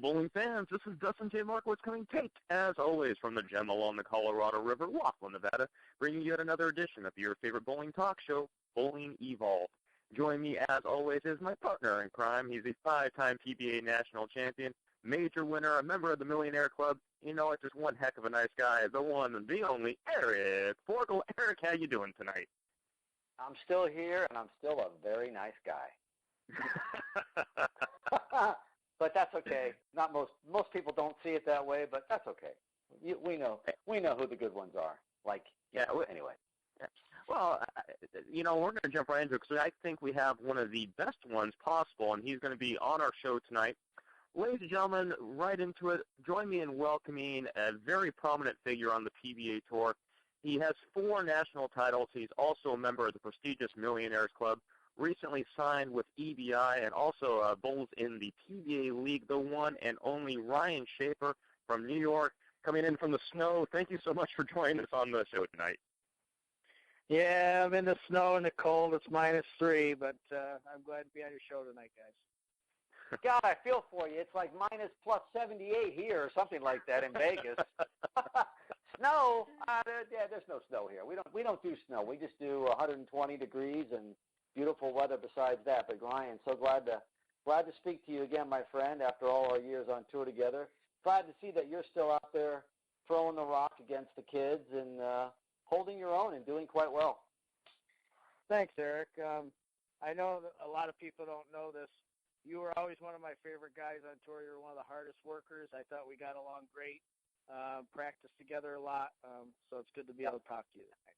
Hello, bowling fans. This is Dustin J. Markowitz coming taped, as always, from the gem along the Colorado River, Laughlin, Nevada, bringing you yet another edition of your favorite bowling talk show, Bowling Evolved. Join me, as always, is my partner in crime. He's a 5-time PBA national champion, major winner, a member of the Millionaire Club. You know what? Just one heck of a nice guy, the one and the only Eric Forgel. Eric, how you doing tonight? I'm still here, and I'm still a very nice guy. But that's okay. Not most people don't see it that way, but that's okay. We know who the good ones are. Anyway. Yeah. Well, we're going to jump right into it because I think we have one of the best ones possible, and he's going to be on our show tonight. Ladies and gentlemen, right into it. Join me in welcoming a very prominent figure on the PBA Tour. He has 4 national titles. He's also a member of the prestigious Millionaires Club. Recently signed with EBI and also bowls in the PBA League, the one and only Ryan Shafer from New York, coming in from the snow. Thank you so much for joining us on the show tonight. Yeah, I'm in the snow and the cold. It's -3, but I'm glad to be on your show tonight, guys. God, I feel for you. It's like -78 here or something like that in Vegas. Snow? There's no snow here. We don't do snow. We just do 120 degrees and beautiful weather besides that. But Ryan, so glad to speak to you again, my friend, after all our years on tour together. Glad to see that you're still out there throwing the rock against the kids and holding your own and doing quite well. Thanks, Eric. I know that a lot of people don't know this. You were always one of my favorite guys on tour. You were one of the hardest workers. I thought we got along great, practiced together a lot, so it's good to be able to talk to you tonight.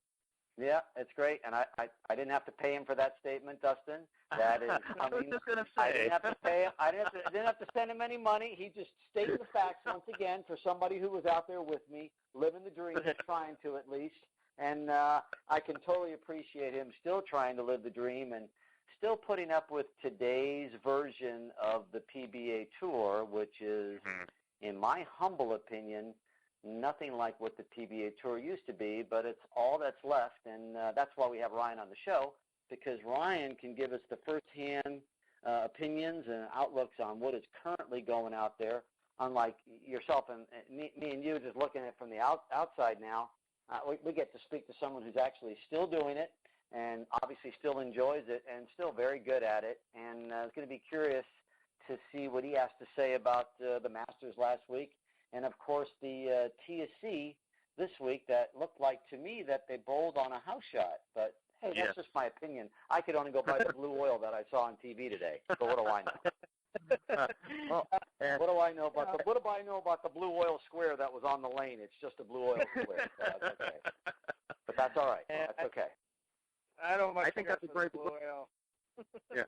Yeah, it's great, and I didn't have to pay him for that statement, Dustin. That is, I was just going to say. I didn't have to pay him. I didn't have to send him any money. He just stated the facts once again for somebody who was out there with me, living the dream, trying to at least. And I can totally appreciate him still trying to live the dream and still putting up with today's version of the PBA Tour, which is, in my humble opinion, nothing like what the PBA Tour used to be, but it's all that's left, and that's why we have Ryan on the show, because Ryan can give us the first-hand opinions and outlooks on what is currently going out there, unlike yourself and me and you just looking at it from the outside now. We get to speak to someone who's actually still doing it and obviously still enjoys it and still very good at it, and I was going to be curious to see what he has to say about the Masters last week. And, of course, the TSC this week that looked like to me that they bowled on a house shot. But, hey, that's just my opinion. I could only go by the blue oil that I saw on TV today. So what do I know? What do I know about the blue oil square that was on the lane? It's just a blue oil square. So that's okay. But that's all right. That's okay. I think that's a great blue oil. Yeah,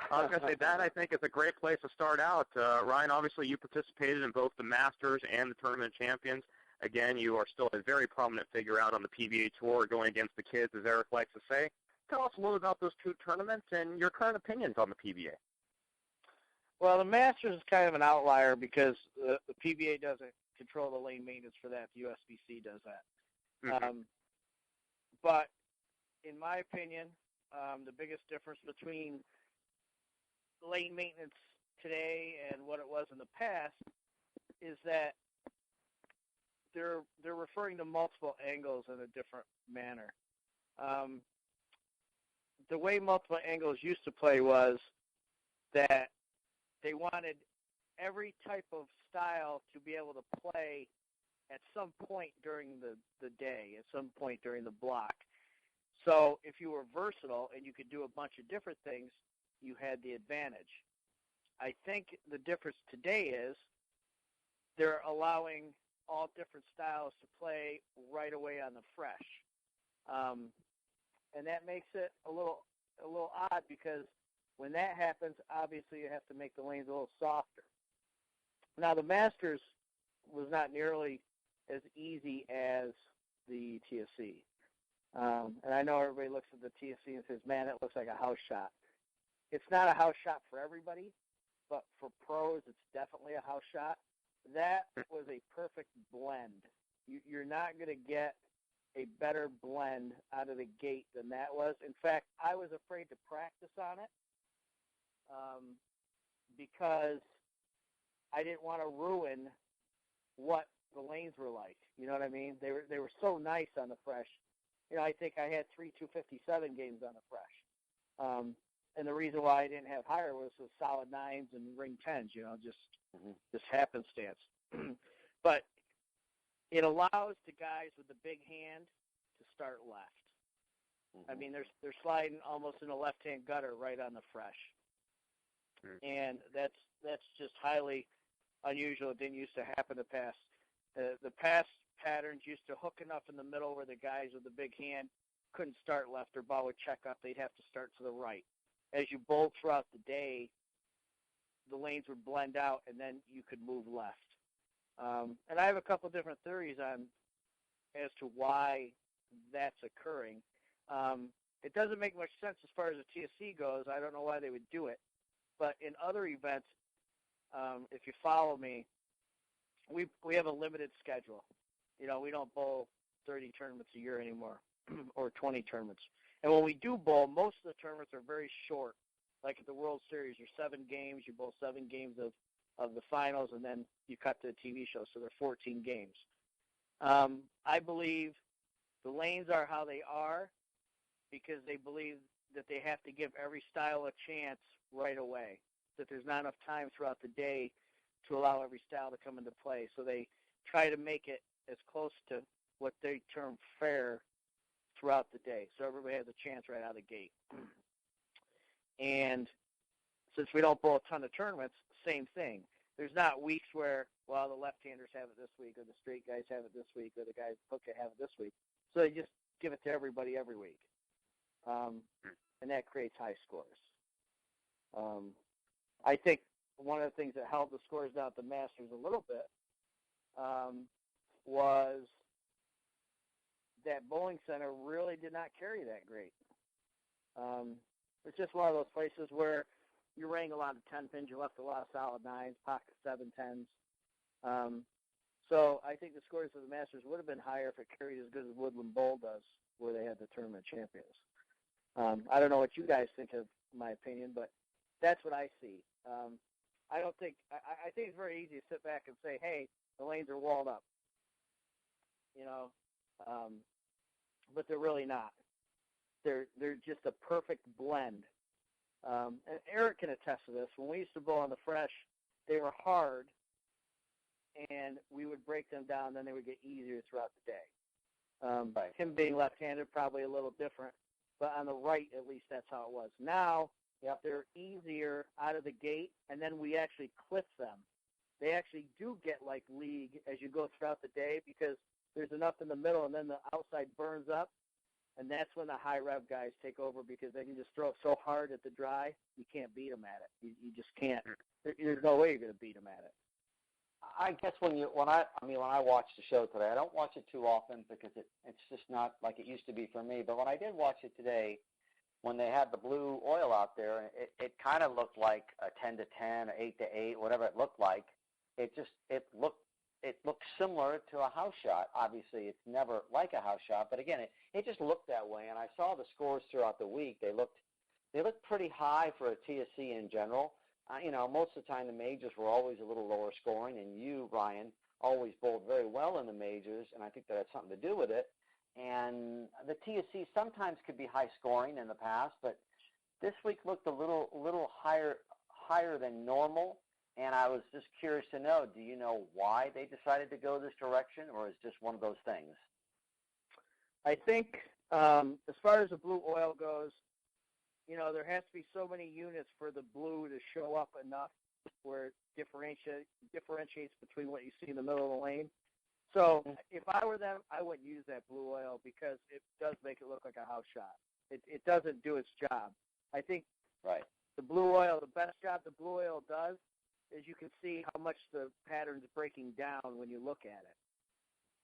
I was going to say that I think is a great place to start out. Ryan, obviously you participated in both the Masters and the Tournament of Champions. Again, you are still a very prominent figure out on the PBA Tour going against the kids, as Eric likes to say. Tell us a little about those 2 tournaments and your current opinions on the PBA. Well, the Masters is kind of an outlier because the PBA doesn't control the lane maintenance for that. The USBC does that. But in my opinion, the biggest difference between lane maintenance today and what it was in the past is that they're referring to multiple angles in a different manner. The way multiple angles used to play was that they wanted every type of style to be able to play at some point during the day, at some point during the block. So if you were versatile and you could do a bunch of different things, you had the advantage. I think the difference today is they're allowing all different styles to play right away on the fresh. And that makes it a little odd because when that happens, obviously you have to make the lanes a little softer. Now, the Masters was not nearly as easy as the TSC. And I know everybody looks at the TSC and says, man, it looks like a house shot. It's not a house shot for everybody, but for pros, it's definitely a house shot. That was a perfect blend. You're not going to get a better blend out of the gate than that was. In fact, I was afraid to practice on it because I didn't want to ruin what the lanes were like. You know what I mean? They were so nice on the fresh. I think I had 3 257 games on the fresh. And the reason why I didn't have higher was the solid 9s and ring 10s, just happenstance. But it allows the guys with the big hand to start left. I mean, they're sliding almost in a left-hand gutter right on the fresh. And that's just highly unusual. It didn't used to happen in the past. The past patterns used to hook enough in the middle where the guys with the big hand couldn't start left. Their ball would check up. They'd have to start to the right. As you bowled throughout the day, the lanes would blend out, and then you could move left. And I have a couple of different theories on as to why that's occurring. It doesn't make much sense as far as the TSC goes. I don't know why they would do it. But in other events, if you follow me, we have a limited schedule. We don't bowl 30 tournaments a year anymore or 20 tournaments. And when we do bowl, most of the tournaments are very short. Like at the World Series, you're 7 games. You bowl 7 games of the finals, and then you cut to a TV show, so they're 14 games. I believe the lanes are how they are because they believe that they have to give every style a chance right away, that there's not enough time throughout the day to allow every style to come into play. So they try to make it as close to what they term fair throughout the day, so everybody has a chance right out of the gate. And since we don't bowl a ton of tournaments, same thing. There's not weeks where, well, the left-handers have it this week, or the straight guys have it this week, or the guys hook it have it this week. So they just give it to everybody every week. And that creates high scores. I think one of the things that held the scores down at the Masters a little bit was that bowling center really did not carry that great. It's just one of those places where you rang a lot of 10 pins, you left a lot of solid 9s, pocket 7 10s. So I think the scores of the Masters would have been higher if it carried as good as Woodland Bowl does, where they had the tournament champions. I don't know what you guys think of my opinion, but that's what I see. I think it's very easy to sit back and say, hey, the lanes are walled up, but they're really not. They're just a perfect blend. And Eric can attest to this. When we used to bowl on the fresh, they were hard, and we would break them down, then they would get easier throughout the day. Right. Him being left-handed, probably a little different, but on the right, at least that's how it was. Now, they're easier out of the gate, and then we actually clip them. They actually do get like league as you go throughout the day because there's enough in the middle, and then the outside burns up, and that's when the high rev guys take over because they can just throw it so hard at the dry, you can't beat them at it. You just can't. There's no way you're going to beat them at it. I guess when I watch the show today, I don't watch it too often because it's just not like it used to be for me. But when I did watch it today, when they had the blue oil out there, it kind of looked like a 10 to 10, or 8 to 8, whatever it looked like. It looked similar to a house shot. Obviously, it's never like a house shot, but again, it just looked that way. And I saw the scores throughout the week. They looked pretty high for a TSC in general. Most of the time the majors were always a little lower scoring, and you, Ryan, always bowled very well in the majors, and I think that had something to do with it. And the TSC sometimes could be high scoring in the past, but this week looked a little higher than normal. And I was just curious to know, do you know why they decided to go this direction, or is it just one of those things? I think as far as the blue oil goes, there has to be so many units for the blue to show up enough where it differentiates between what you see in the middle of the lane. So if I were them, I wouldn't use that blue oil because it does make it look like a house shot. It doesn't do its job. I think the blue oil, the best job the blue oil does is you can see how much the pattern's breaking down when you look at it.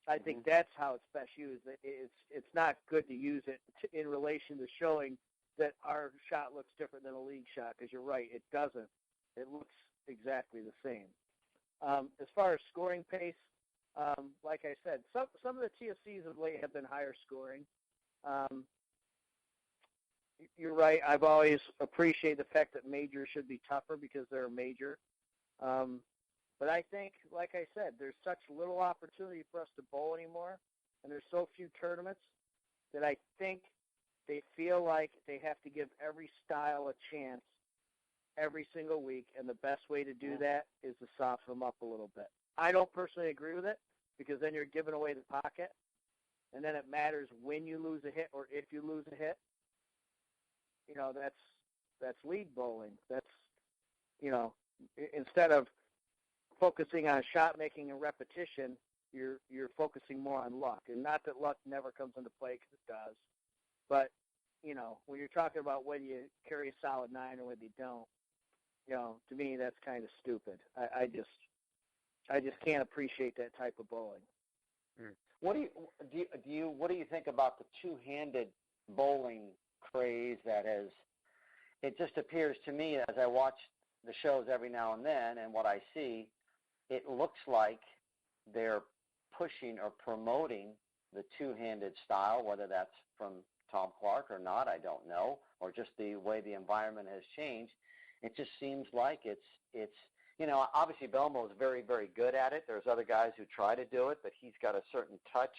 I think that's how it's best used. It's not good to use it in relation to showing that our shot looks different than a league shot, because you're right, it doesn't. It looks exactly the same. As far as scoring pace, like I said, some of the TSCs of late have been higher scoring. You're right. I've always appreciated the fact that majors should be tougher because they're a major. But I think, like I said, there's such little opportunity for us to bowl anymore, and there's so few tournaments that I think they feel like they have to give every style a chance every single week, and the best way to do that is to soften them up a little bit. I don't personally agree with it, because then you're giving away the pocket, and then it matters when you lose a hit or if you lose a hit. You know, that's lead bowling. That's, you know, instead of focusing on shot making and repetition, you're focusing more on luck. And not that luck never comes into play, because it does. But, you know, when you're talking about whether you carry a solid 9 or whether you don't, you know, to me that's kind of stupid. I just can't appreciate that type of bowling. What do you think about the two-handed bowling craze that has? It just appears to me, as I watch the shows every now and then, and what I see, it looks like they're pushing or promoting the two-handed style, whether that's from Tom Clark or not, I don't know, or just the way the environment has changed. It just seems like it's you know, obviously Belmo is very, very good at it. There's other guys who try to do it, but he's got a certain touch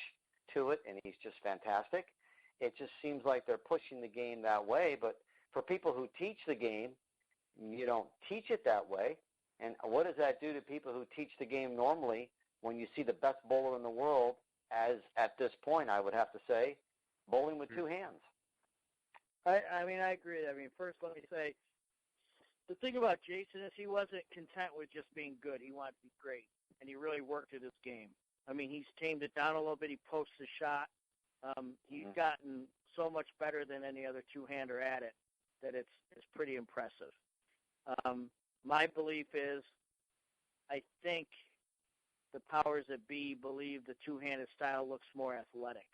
to it, and he's just fantastic. It just seems like they're pushing the game that way, but for people who teach the game, you don't teach it that way. And what does that do to people who teach the game normally when you see the best bowler in the world, as at this point, I would have to say, bowling with two hands? I mean, I agree. I mean, first let me say, the thing about Jason is he wasn't content with just being good. He wanted to be great, and he really worked at his game. I mean, he's tamed it down a little bit. He posts the shot. He's gotten so much better than any other two-hander at it that it's pretty impressive. My belief is, I think the powers that be believe the two-handed style looks more athletic.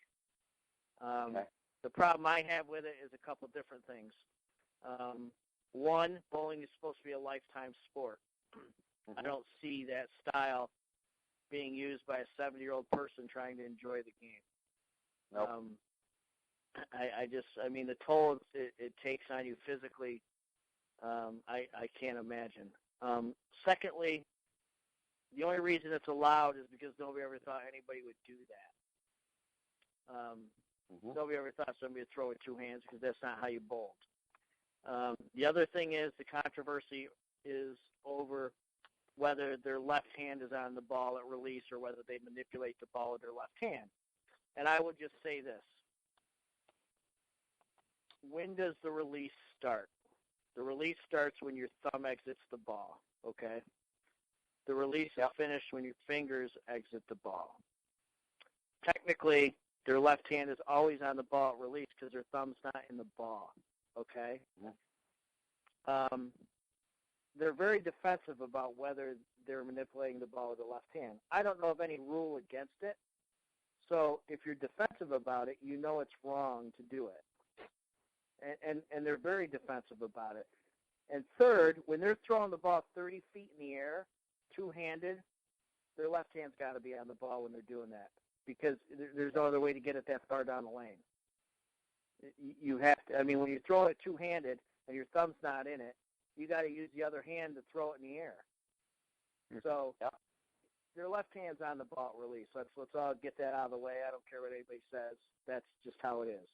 The problem I have with it is a couple different things. One, bowling is supposed to be a lifetime sport. I don't see that style being used by a 70-year-old person trying to enjoy the game. Nope. I mean, the toll it takes on you physically, I can't imagine. Secondly, the only reason it's allowed is because nobody ever thought anybody would do that. Nobody ever thought somebody would throw with two hands, because that's not how you bowled. The other thing is the controversy is over whether their left hand is on the ball at release or whether they manipulate the ball with their left hand. And I would just say this. When does the release start? The release starts when your thumb exits the ball, okay? The release is finished when your fingers exit the ball. Technically, their left hand is always on the ball at release because their thumb's not in the ball, okay? They're very defensive about whether they're manipulating the ball with the left hand. I don't know of any rule against it. So if you're defensive about it, you know it's wrong to do it. And they're very defensive about it. And third, when they're throwing the ball 30 feet in the air, two-handed, their left hand's got to be on the ball when they're doing that, because there's no other way to get it that far down the lane. You have to, I mean, when you're throwing it two-handed and your thumb's not in it, you got to use the other hand to throw it in the air. So their left hand's on the ball at release. Let's all get that out of the way. I don't care what anybody says. That's just how it is.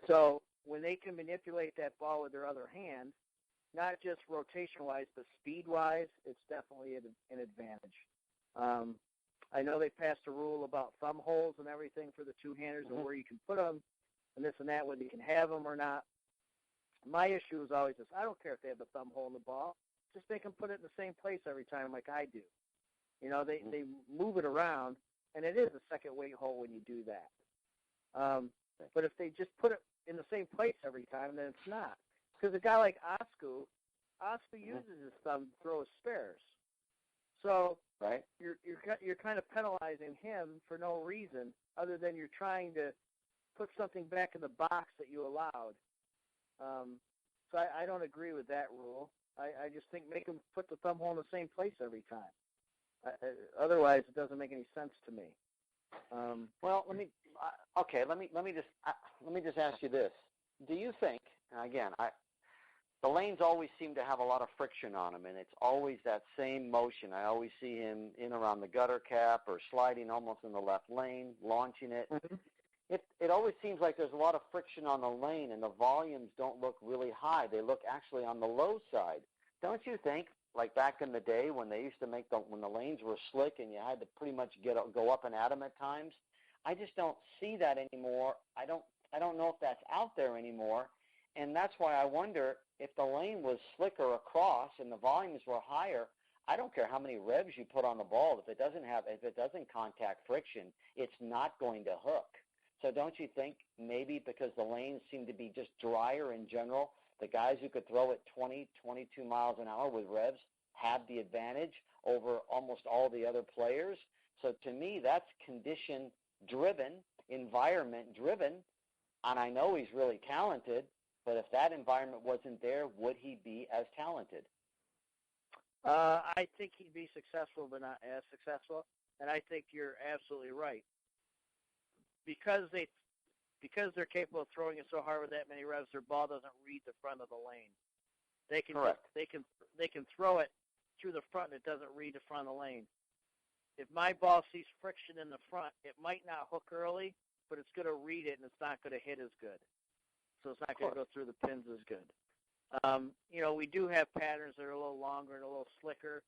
So when they can manipulate that ball with their other hand, not just rotation-wise, but speed-wise, it's definitely an advantage. I know they passed a rule about thumb holes and everything for the two-handers and where you can put them and this and that, whether you can have them or not. My issue is always this. I don't care if they have the thumb hole in the ball. Just make them put it in the same place every time like I do. You know, they move it around, and it is a second weight hole when you do that. But if they just put it in the same place every time, then it's not. Because a guy like Osku uses his thumb to throw his spares. So you're kind of penalizing him for no reason other than you're trying to put something back in the box that you allowed. So I don't agree with that rule. I just think make them put the thumb hole in the same place every time. Otherwise, it doesn't make any sense to me. Well, let me just ask you this: do you think? And again, the lanes always seem to have a lot of friction on them, and it's always that same motion. I always see him in around the gutter cap or sliding almost in the left lane, launching it. Mm-hmm. It always seems like there's a lot of friction on the lane, and the volumes don't look really high. They look actually on the low side. Don't you think, like back in the day when they used to make when the lanes were slick and you had to pretty much go up and at them at times? I just don't see that anymore. I don't know if that's out there anymore, and that's why I wonder if the lane was slicker across and the volumes were higher. I don't care how many revs you put on the ball. If it doesn't contact friction, it's not going to hook. So don't you think maybe because the lanes seem to be just drier in general, the guys who could throw at 20, 22 miles an hour with revs have the advantage over almost all the other players? So to me, that's condition-driven, environment-driven, and I know he's really talented, but if that environment wasn't there, would he be as talented? I think he'd be successful, but not as successful, and I think you're absolutely right. Because they're capable of throwing it so hard with that many revs, their ball doesn't read the front of the lane. They can throw it through the front, and it doesn't read the front of the lane. If my ball sees friction in the front, it might not hook early, but it's going to read it, and it's not going to hit as good. So it's not going to go through the pins as good. We do have patterns that are a little longer and a little slicker,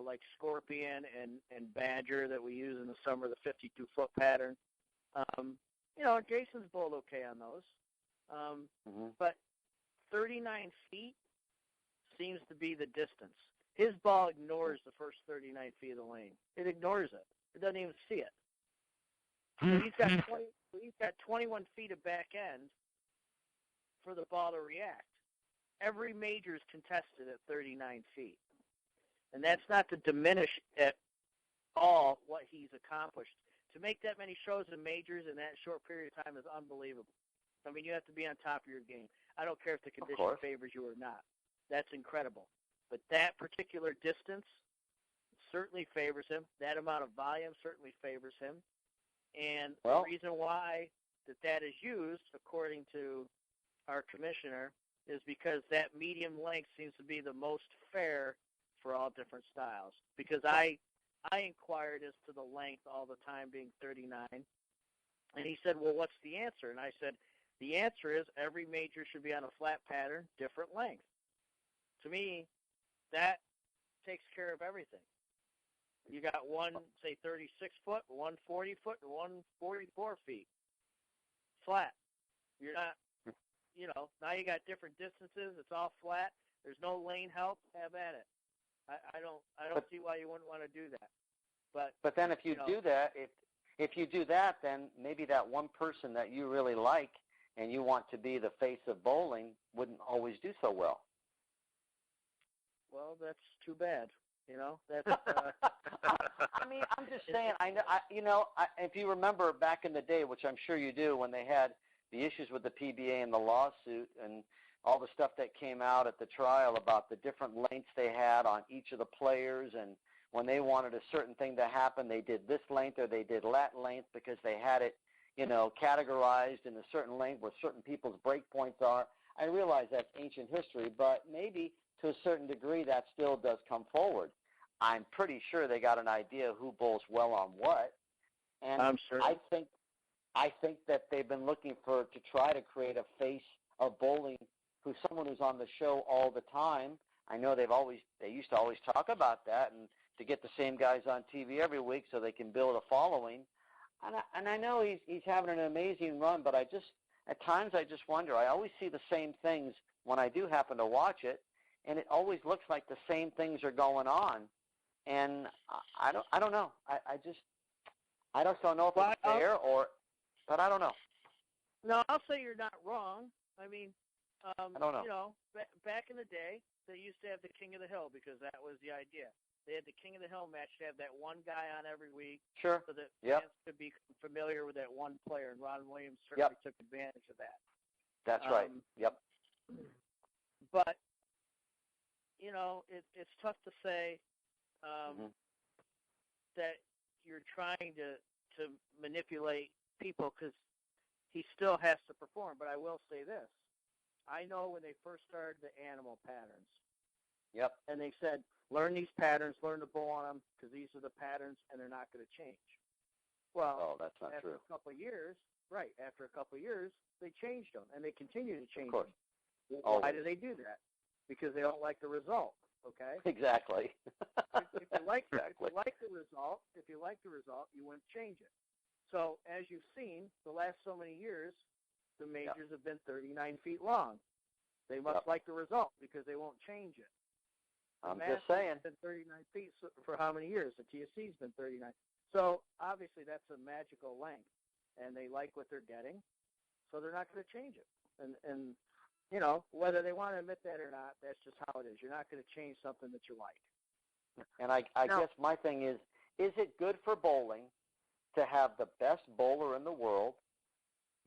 like Scorpion and Badger that we use in the summer, the 52-foot pattern. Jason's bowled okay on those. But 39 feet seems to be the distance. His ball ignores the first 39 feet of the lane. It ignores it. It doesn't even see it. So he's got 21 feet of back end for the ball to react. Every major is contested at 39 feet. And that's not to diminish at all what he's accomplished. To make that many shows in majors in that short period of time is unbelievable. I mean, you have to be on top of your game. I don't care if the condition favors you or not. That's incredible. But that particular distance certainly favors him. That amount of volume certainly favors him. And the reason why that is used, according to our commissioner, is because that medium length seems to be the most fair for all different styles. Because I inquired as to the length all the time being 39. And he said, well, what's the answer? And I said, the answer is every major should be on a flat pattern, different length. To me, that takes care of everything. You got one, say, 36-foot, one 40-foot, and one 44 feet. Flat. You're not, now you got different distances. It's all flat. There's no lane help. Have at it. I don't see why you wouldn't want to do that. But then if you do that, if you do that, then maybe that one person that you really like and you want to be the face of bowling wouldn't always do so well. Well, that's too bad. That's. I mean, I'm just saying. If you remember back in the day, which I'm sure you do, when they had the issues with the PBA and the lawsuit and all the stuff that came out at the trial about the different lengths they had on each of the players, and when they wanted a certain thing to happen, they did this length or they did that length because they had it, categorized in a certain length where certain people's break points are. I realize that's ancient history, but maybe to a certain degree that still does come forward. I'm pretty sure they got an idea who bowls well on what, and I'm sure. I think that they've been looking to try to create a face of bowling someone who's on the show all the time. I know they used to always talk about that and to get the same guys on TV every week so they can build a following. And I know he's having an amazing run, but at times I just wonder. I always see the same things when I do happen to watch it, and it always looks like the same things are going on. And I don't know. I just don't know if it's fair but I don't know. No, I'll say you're not wrong. I mean, I don't know. Back in the day, they used to have the King of the Hill because that was the idea. They had the King of the Hill match to have that one guy on every week, sure, so that fans could be familiar with that one player. And Ron Williams certainly took advantage of that. That's right. Yep. But it's tough to say that you're trying to manipulate people because he still has to perform. But I will say this. I know when they first started the animal patterns. Yep. And they said, learn these patterns, learn to bowl on them, because these are the patterns, and they're not going to change. Well, that's not after true. a couple of years, after a couple of years, they changed them, and they continue to change Of course. them. Always. Why do they do that? Because they don't like the result, okay? Exactly. if you like the result, you wouldn't change it. So as you've seen, the last so many years, the majors have been 39 feet long. They must like the result because they won't change it. I'm just saying. It's been 39 feet for how many years? The TSC's been 39. So obviously that's a magical length, and they like what they're getting, so they're not going to change it. And you know, whether they want to admit that or not, that's just how it is. You're not going to change something that you like. And I guess my thing is it good for bowling to have the best bowler in the world,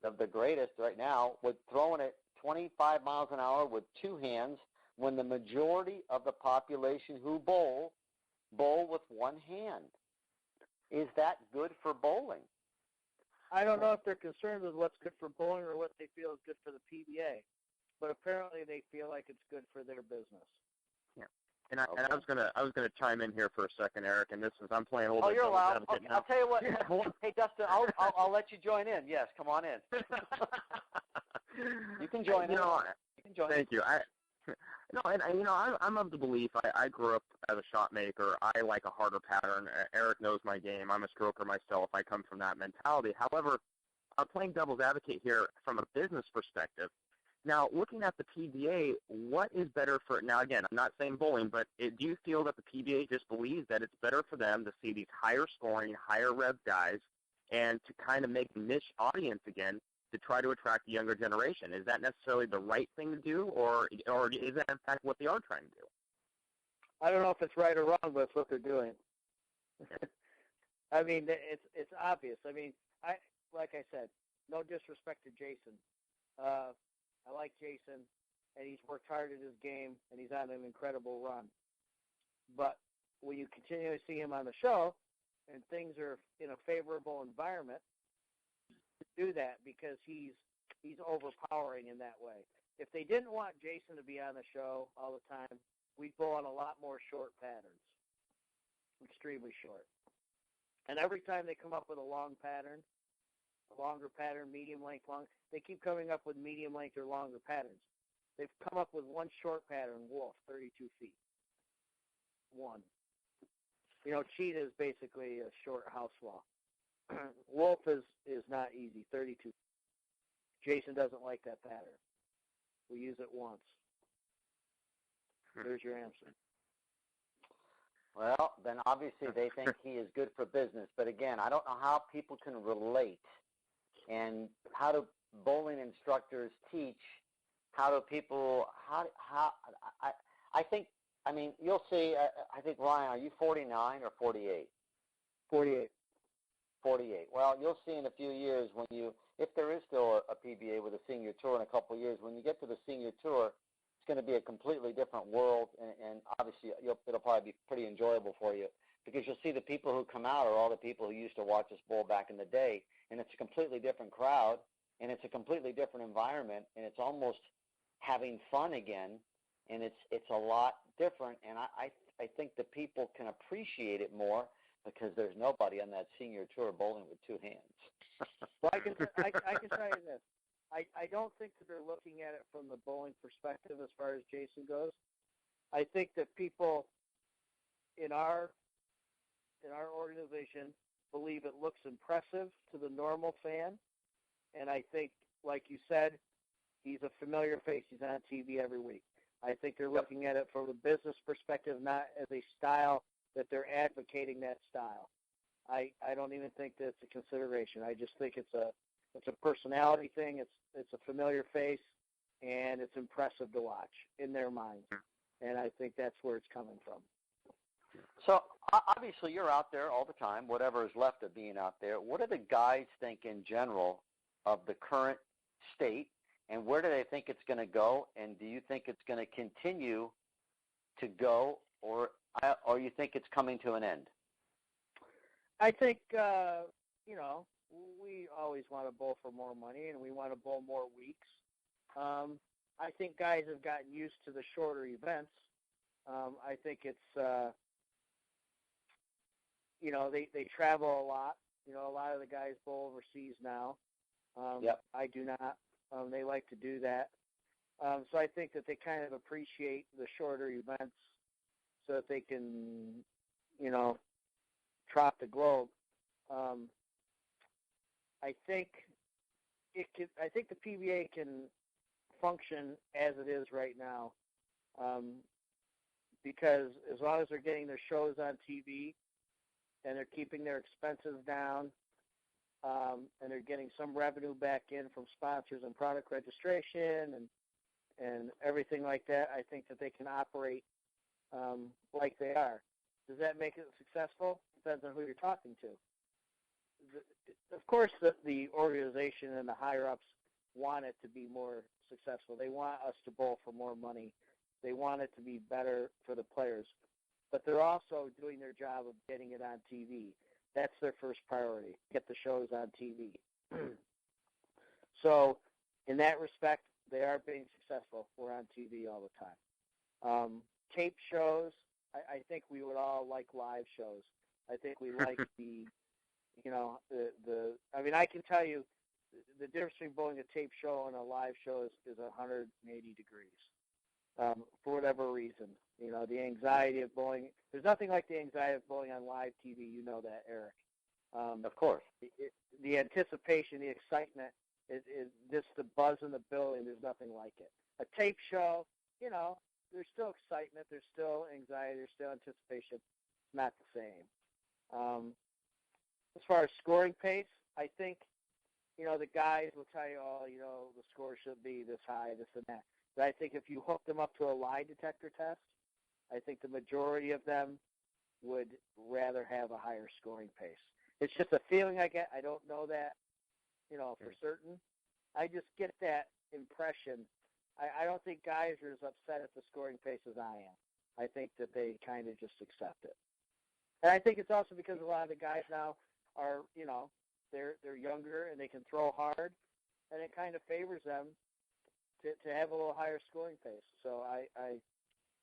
the greatest right now, with throwing it 25 miles an hour with two hands, when the majority of the population who bowl with one hand? Is that good for bowling? I don't know if they're concerned with what's good for bowling or what they feel is good for the PBA, but apparently they feel like it's good for their business. Yeah. And I was gonna chime in here for a second, Eric. And this is I'm playing a little bit. You're allowed. Okay, I'll tell you what. Yeah. Hey, Dustin, I'll let you join in. Yes, come on in. You can join in. You can join. Thank you. I'm of the belief. I grew up as a shot maker. I like a harder pattern. Eric knows my game. I'm a stroker myself. I come from that mentality. However, I'm playing devil's advocate here from a business perspective. Now, looking at the PBA, what is better for – now, again, I'm not saying bowling, but do you feel that the PBA just believes that it's better for them to see these higher scoring, higher rev guys and to kind of make a niche audience again to try to attract the younger generation? Is that necessarily the right thing to do, or is that, in fact, what they are trying to do? I don't know if it's right or wrong, but it's what they're doing. I mean, it's obvious. I mean, like I said, no disrespect to Jason. I like Jason, and he's worked hard at his game, and he's on an incredible run. But when you continually see him on the show and things are in a favorable environment, do that because he's overpowering in that way. If they didn't want Jason to be on the show all the time, we'd bowl on a lot more short patterns, extremely short. And every time they come up with a long pattern, a longer pattern, medium length, long, they keep coming up with medium length or longer patterns. They've come up with one short pattern, Wolf, 32 feet. One. You know, Cheetah is basically a short house wall. Wolf is not easy, 32. Jason doesn't like that pattern. We use it once. There's your answer. Well, then obviously they think he is good for business. But again, I don't know how people can relate and how do bowling instructors teach, how do people, I think, I mean, you'll see, I think, Ryan, are you 49 or 48? 48. 48. Well, you'll see in a few years when if there is still a PBA with a senior tour in a couple of years, when you get to the senior tour, it's going to be a completely different world, and obviously it'll probably be pretty enjoyable for you because you'll see the people who come out are all the people who used to watch us bowl back in the day, and it's a completely different crowd, and it's a completely different environment, and it's almost having fun again, and it's a lot different, and I think the people can appreciate it more because there's nobody on that senior tour bowling with two hands. Well, I can tell you this. I don't think that they're looking at it from the bowling perspective as far as Jason goes. I think that people in our organization believe it looks impressive to the normal fan, and I think, like you said, he's a familiar face. He's on TV every week. I think they're looking at it from a business perspective, not as a style that they're advocating that style. I don't even think that's a consideration. I just think it's a personality thing. It's a familiar face, and it's impressive to watch in their minds. And I think that's where it's coming from. So obviously you're out there all the time, whatever is left of being out there. What do the guys think in general of the current state, and where do they think it's going to go? And do you think it's going to continue to go, or you think it's coming to an end? I think, we always want to bowl for more money, and we want to bowl more weeks. I think guys have gotten used to the shorter events. I think it's, they travel a lot. A lot of the guys bowl overseas now. Yep. I do not. They like to do that. So I think that they kind of appreciate the shorter events so that they can, trot the globe. I think the PBA can function as it is right now, because as long as they're getting their shows on TV and they're keeping their expenses down, and they're getting some revenue back in from sponsors and product registration and everything like that, I think that they can operate like they are. Does that make it successful? Depends on who you're talking to. Of course, the organization and the higher-ups want it to be more successful. They want us to bowl for more money. They want it to be better for the players. But they're also doing their job of getting it on TV. That's their first priority, get the shows on TV. So in that respect, they are being successful. We're on TV all the time. Tape shows, I think we would all like live shows. I think we like I can tell you the difference between bowling a tape show and a live show is 180 degrees. For whatever reason. The anxiety of bowling. There's nothing like the anxiety of bowling on live TV. You know that, Eric. Of course. The anticipation, the excitement, is just the buzz in the building. There's nothing like it. A tape show, there's still excitement. There's still anxiety. There's still anticipation. It's not the same. As far as scoring pace, I think, the guys will tell you, the score should be this high, this and that. But I think if you hook them up to a lie detector test, I think the majority of them would rather have a higher scoring pace. It's just a feeling I get. I don't know that, for certain. I just get that impression. I don't think guys are as upset at the scoring pace as I am. I think that they kind of just accept it. And I think it's also because a lot of the guys now are, they're younger and they can throw hard, and it kind of favors them to have a little higher scoring pace. So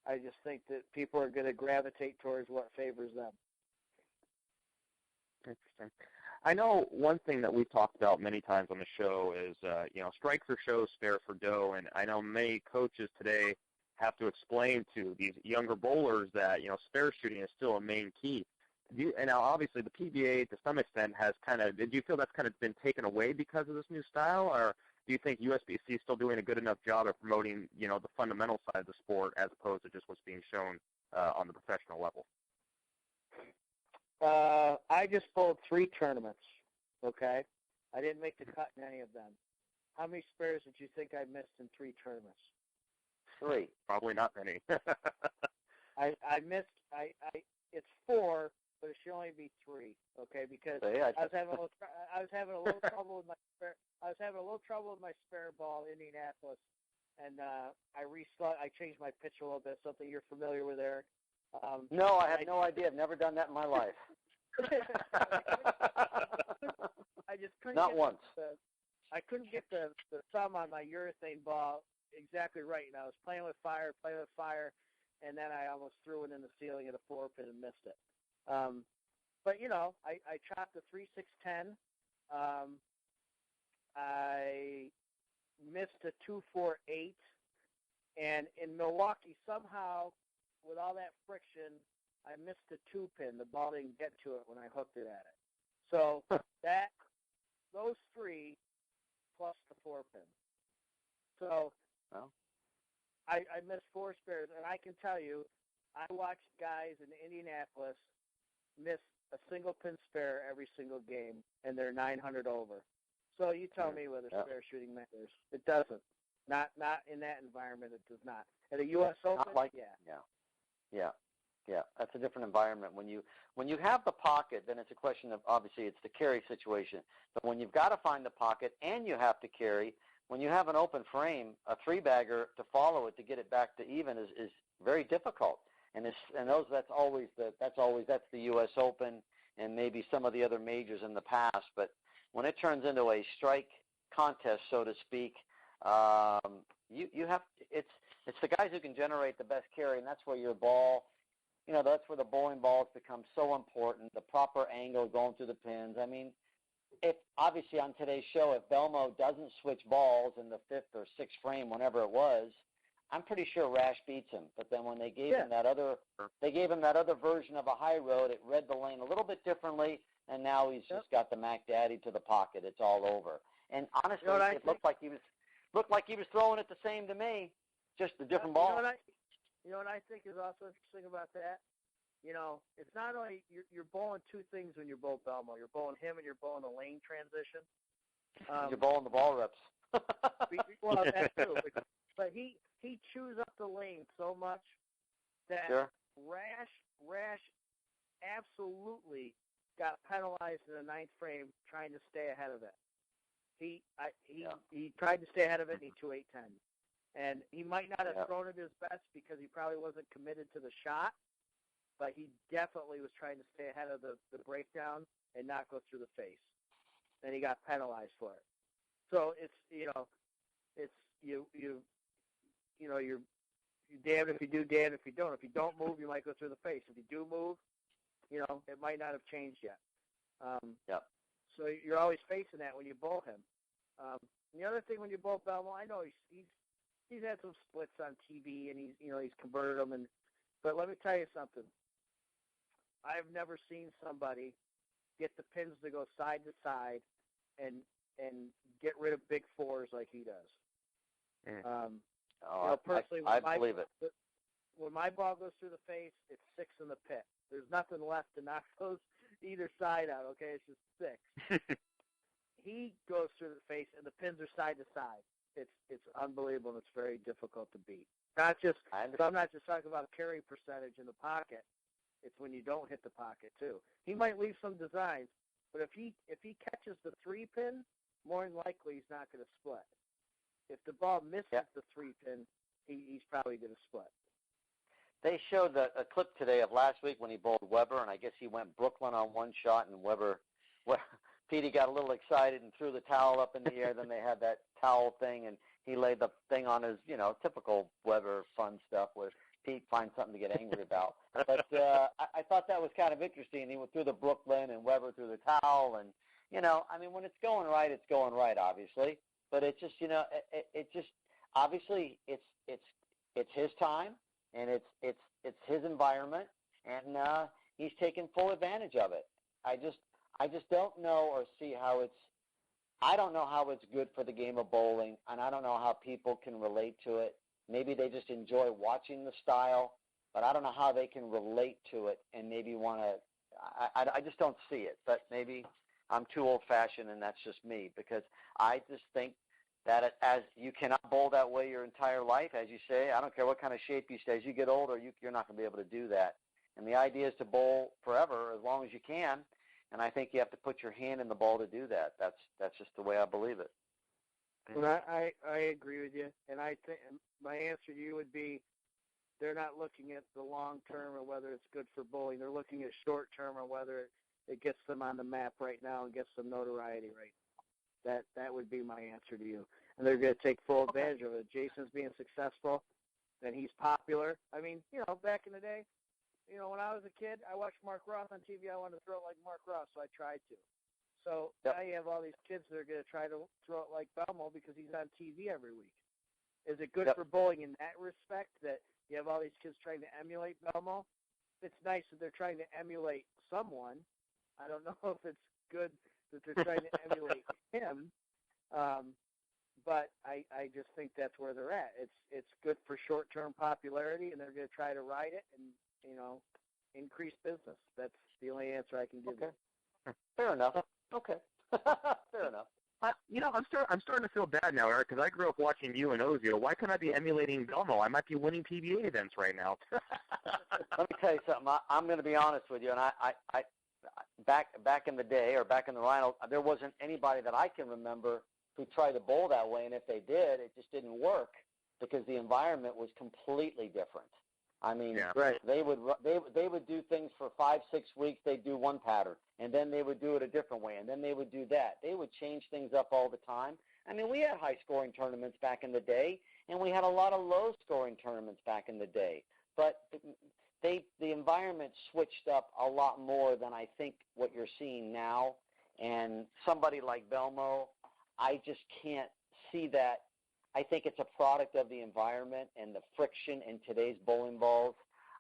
I just think that people are going to gravitate towards what favors them. Interesting. I know one thing that we've talked about many times on the show is, strike for show, spare for dough, and I know many coaches today have to explain to these younger bowlers that, spare shooting is still a main key. And now, obviously, the PBA, to some extent, has do you feel that's kind of been taken away because of this new style, or do you think USBC is still doing a good enough job of promoting, the fundamental side of the sport as opposed to just what's being shown on the professional level? I just bowled 3 tournaments, okay? I didn't make the cut in any of them. How many spares did you think I missed in 3 tournaments? 3. Probably not many. I missed, it's 4, but it should only be 3, okay? Because so, yeah, I was having a little trouble with my spare. I was having a little trouble with my spare ball in Indianapolis, and I changed my pitch a little bit. Something you're familiar with, Eric? No, I have no idea. I've never done that in my life. I just couldn't. Not once. I couldn't get the thumb on my urethane ball exactly right, and I was playing with fire, and then I almost threw it in the ceiling at a 4-pin and missed it. But I chopped a 3-6-10. I missed a 2-4-8, and in Milwaukee somehow, with all that friction, I missed a 2-pin. The ball didn't get to it when I hooked it at it. So those 3 plus the 4-pin. So I missed 4 spares, and I can tell you, I watched guys in Indianapolis miss a single pin spare every single game, and they're 900 over. So you tell me whether spare shooting matters. It doesn't. Not in that environment. It does not. At a U.S. Open, Yeah. That's a different environment. When you have the pocket, then it's a question of, obviously it's the carry situation. But when you've got to find the pocket and you have to carry, when you have an open frame, a 3-bagger to follow it to get it back to even is very difficult. That's the U.S. Open and maybe some of the other majors in the past. But when it turns into a strike contest, so to speak, you have it's the guys who can generate the best carry, and that's where your ball, that's where the bowling balls become so important. The proper angle going through the pins. I mean, if obviously on today's show, if Belmo doesn't switch balls in the 5th or 6th frame, whenever it was, I'm pretty sure Rash beats him. But then when they gave him that other version of a high road, it read the lane a little bit differently, and now he's just got the Mac Daddy to the pocket. It's all over. And honestly, it looked like he was throwing it the same to me, just a different ball. You know what I think is also interesting about that? It's not only you're bowling two things when you're bowling Belmo. You're bowling him and you're bowling the lane transition. You're bowling the ball reps. Well, that too. But he chews up the lane so much that Rash absolutely got penalized in the 9th frame trying to stay ahead of it. He tried to stay ahead of it, and he 2-8-10. And he might not have thrown it his best because he probably wasn't committed to the shot, but he definitely was trying to stay ahead of the breakdown and not go through the face. And he got penalized for it. So you're damned if you do, damned if you don't. If you don't move, you might go through the face. If you do move, it might not have changed yet. So you're always facing that when you bowl him. The other thing when you bowl Belmo, I know he's had some splits on TV and he's converted them. But let me tell you something. I've never seen somebody get the pins to go side to side and get rid of big fours like he does. Personally, I believe it. When my ball goes through the face, it's 6 in the pit. There's nothing left to knock those either side out. Okay, it's just 6. He goes through the face, and the pins are side to side. It's unbelievable, and it's very difficult to beat. I'm not just talking about carry percentage in the pocket. It's when you don't hit the pocket too. He might leave some designs, but if he catches the 3 pin, more than likely he's not going to split. If the ball misses the 3 pin, he's probably going to split. They showed a clip today of last week when he bowled Weber, and I guess he went Brooklyn on one shot, and Petey got a little excited and threw the towel up in the air. Then they had that towel thing, and he laid the thing on his, typical Weber fun stuff where Pete finds something to get angry about. But I thought that was kind of interesting. He went through the Brooklyn, and Weber threw the towel, and when it's going right, it's going right, obviously. But it's just, it just obviously it's his time, and it's his environment, and he's taking full advantage of it. I just don't know or see how I don't know how it's good for the game of bowling, and I don't know how people can relate to it. Maybe they just enjoy watching the style, but I don't know how they can relate to it and maybe want to. I just don't see it, but maybe I'm too old-fashioned, and that's just me, because I just think that as you cannot bowl that way your entire life, as you say. I don't care what kind of shape you stay. As you get older, you're not going to be able to do that. And the idea is to bowl forever as long as you can, and I think you have to put your hand in the ball to do that. That's just the way I believe it. And I agree with you, and I think my answer to you would be they're not looking at the long term or whether it's good for bowling. They're looking at short term or whether it gets them on the map right now and gets some notoriety right now. That would be my answer to you. And they're going to take full advantage of it. Jason's being successful, and he's popular. I mean, back in the day, when I was a kid, I watched Mark Ross on TV. I wanted to throw it like Mark Ross, so I tried to. So now you have all these kids that are going to try to throw it like Belmo because he's on TV every week. Is it good for bowling in that respect that you have all these kids trying to emulate Belmo? It's nice that they're trying to emulate someone. I don't know if it's good that they're trying to emulate him, but I just think that's where they're at. It's good for short-term popularity, and they're going to try to ride it and increase business. That's the only answer I can give you. Fair enough. Okay. Fair enough. I'm starting to feel bad now, Eric, because I grew up watching you and Ozio. Why can't I be emulating Belmo? I might be winning PBA events right now. Let me tell you something. I'm going to be honest with you, and I back in the day or back in the Rhino, there wasn't anybody that I can remember who tried to bowl that way, and if they did, it just didn't work because the environment was completely different. I mean, they would do things for 5-6 weeks. They'd do one pattern, and then they would do it a different way, and then they would do that. They would change things up all the time. I mean, we had high-scoring tournaments back in the day, and we had a lot of low-scoring tournaments back in the day. But the environment switched up a lot more than I think what you're seeing now. And somebody like Belmo, I just can't see that. I think it's a product of the environment and the friction in today's bowling balls.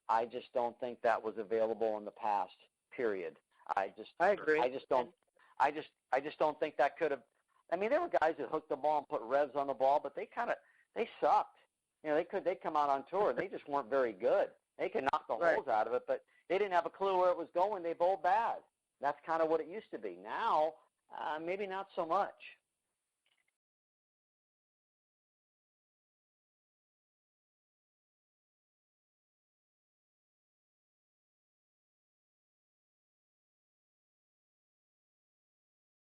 I just don't think that was available in the past. Period. I agree. I just don't think that could have. I mean, there were guys that hooked the ball and put revs on the ball, but they sucked. You know, they'd come out on tour and they just weren't very good. They could knock the holes out of it, but they didn't have a clue where it was going. They bowled bad. That's kind of what it used to be. Now, maybe not so much.